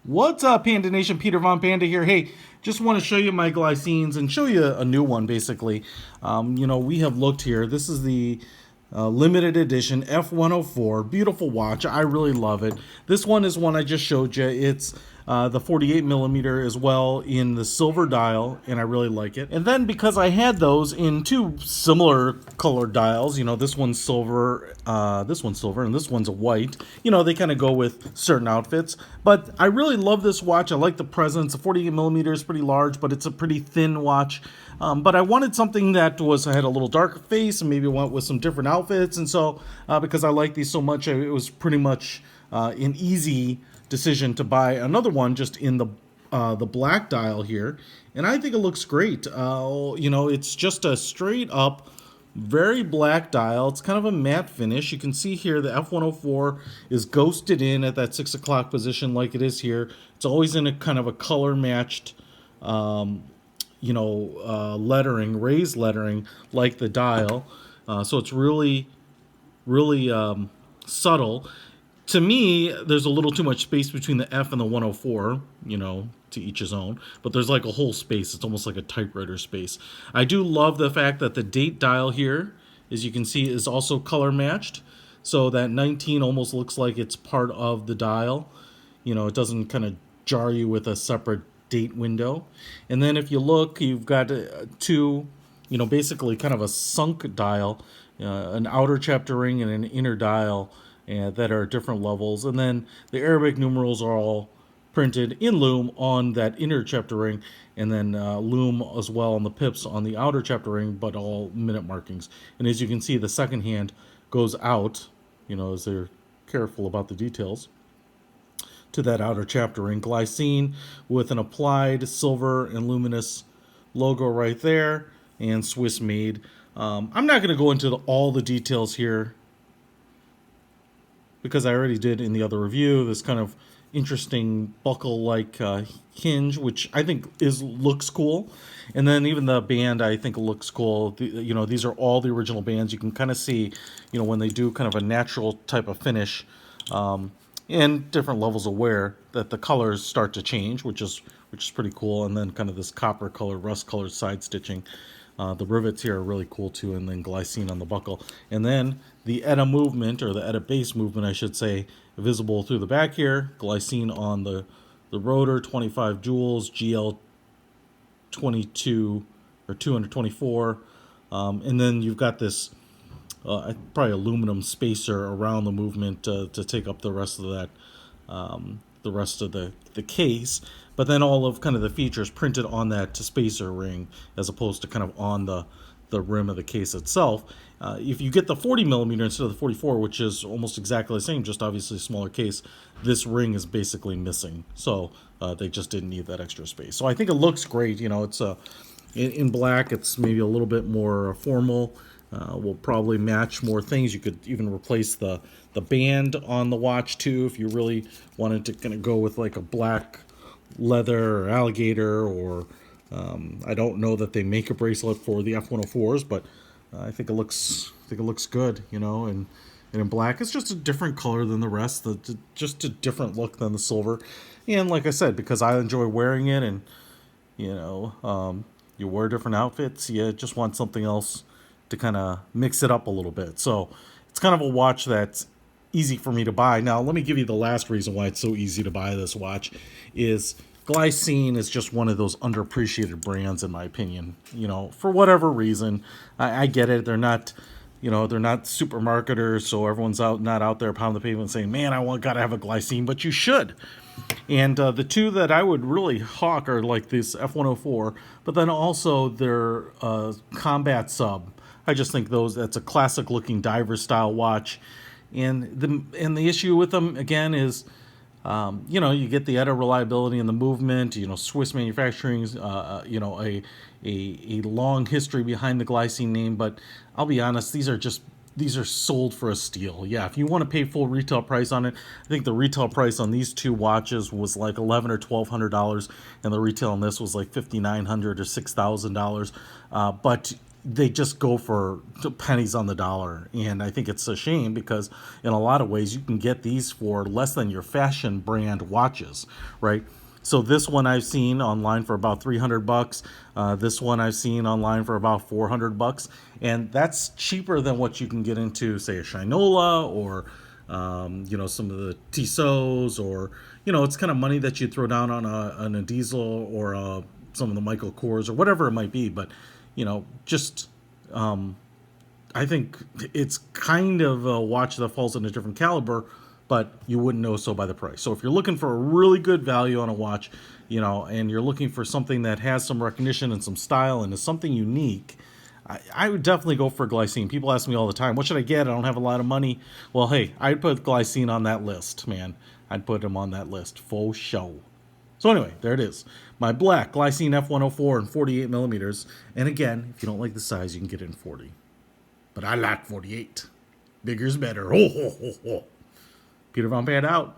What's up, Panda Nation? Peter Von Panda here. Hey, just want to show you my glycines and show you a new one, basically. We have looked here. This is the limited edition F104. Beautiful watch. I really love it. This one is one I just showed you. It's the 48 millimeter as well in the silver dial, and I really like it. And then because I had those in two similar colored dials, this one's silver, and this one's a white. They kind of go with certain outfits. But I really love this watch. I like the presence. The 48 millimeter is pretty large, but it's a pretty thin watch. But I wanted something that had a little darker face and maybe went with some different outfits. And so, because I like these so much, it was pretty much an easy decision to buy another one just in the black dial here, and I think it looks great. It's just a straight up very black dial. It's kind of a matte finish. You can see here the F104 is ghosted in at that 6 o'clock position like it is here. It's always in a kind of a color matched lettering, raised lettering like the dial. So it's really subtle. To me, there's a little too much space between the F and the 104, to each his own. But there's like a whole space. It's almost like a typewriter space. I do love the fact that the date dial here, as you can see, is also color matched. So that 19 almost looks like it's part of the dial. It doesn't kind of jar you with a separate date window. And then if you look, you've got two, basically kind of a sunk dial, an outer chapter ring and an inner dial, and that are different levels. And then the Arabic numerals are all printed in Loom on that inner chapter ring, and then Loom as well on the pips on the outer chapter ring, but all minute markings. And as you can see, the second hand goes out, as they're careful about the details, to that outer chapter ring. Glycine with an applied silver and luminous logo right there, and Swiss made. I'm not going to go into all the details here, because I already did in the other review, this kind of interesting buckle-like hinge, which I think looks cool. And then even the band, I think looks cool. These are all the original bands. You can kind of see, when they do kind of a natural type of finish, and different levels of wear, that the colors start to change, which is pretty cool. And then kind of this copper color, rust colored side stitching. The rivets here are really cool too, and then glycine on the buckle. And then the ETA movement, or the ETA base movement, I should say, visible through the back here. Glycine on the rotor, 25 joules, GL 22 or 224. And then you've got this probably aluminum spacer around the movement to take up the rest of that, the rest of the case. But then all of kind of the features printed on that spacer ring, as opposed to kind of on the rim of the case itself. If you get the 40 millimeter instead of the 44, which is almost exactly the same, just obviously a smaller case, this ring is basically missing. So they just didn't need that extra space. So I think it looks great. It's in black. It's maybe a little bit more formal. Will probably match more things. You could even replace the band on the watch too, if you really wanted to kind of go with like a black leather or alligator, or I don't know that they make a bracelet for the F104s, but I think it looks good, and in black. It's just a different color than the rest, just a different look than the silver. And like I said, because I enjoy wearing it, and you wear different outfits, you just want something else to kind of mix it up a little bit. So it's kind of a watch that's easy for me to buy. Now, let me give you the last reason why it's so easy to buy this watch. Is Glycine is just one of those underappreciated brands, in my opinion. For whatever reason, I get it. They're not, they're not supermarketers, so everyone's not out there pounding the pavement saying, "Man, gotta have a Glycine," but you should. And the two that I would really hawk are like this F104, but then also their Combat Sub. I just think that's a classic looking diver style watch. And the issue with them again is, you get the ETA reliability and the movement, Swiss manufacturing, a long history behind the Glycine name. But I'll be honest, these are sold for a steal. Yeah, if you want to pay full retail price on it, I think the retail price on these two watches was like $1,100 or $1,200, and the retail on this was like $5,900 or $6,000. But they just go for pennies on the dollar. And I think it's a shame because in a lot of ways you can get these for less than your fashion brand watches, right? So this one I've seen online for about 300 bucks. This one I've seen online for about 400 bucks. And that's cheaper than what you can get into, say, a Shinola or, some of the Tissot's, or, it's kind of money that you throw down on a diesel or some of the Michael Kors or whatever it might be. But, just I think it's kind of a watch that falls in a different caliber, but you wouldn't know so by the price. So if you're looking for a really good value on a watch, and you're looking for something that has some recognition and some style and is something unique, I would definitely go for Glycine. People ask me all the time, what should I get? I don't have a lot of money. Well, hey, I'd put Glycine on that list, man. I'd put them on that list for show. So anyway, there it is. My black Glycine F104 in 48 millimeters. And again, if you don't like the size, you can get it in 40. But I like 48. Bigger's better. Ho, ho, ho, ho. Peter Von Panda out.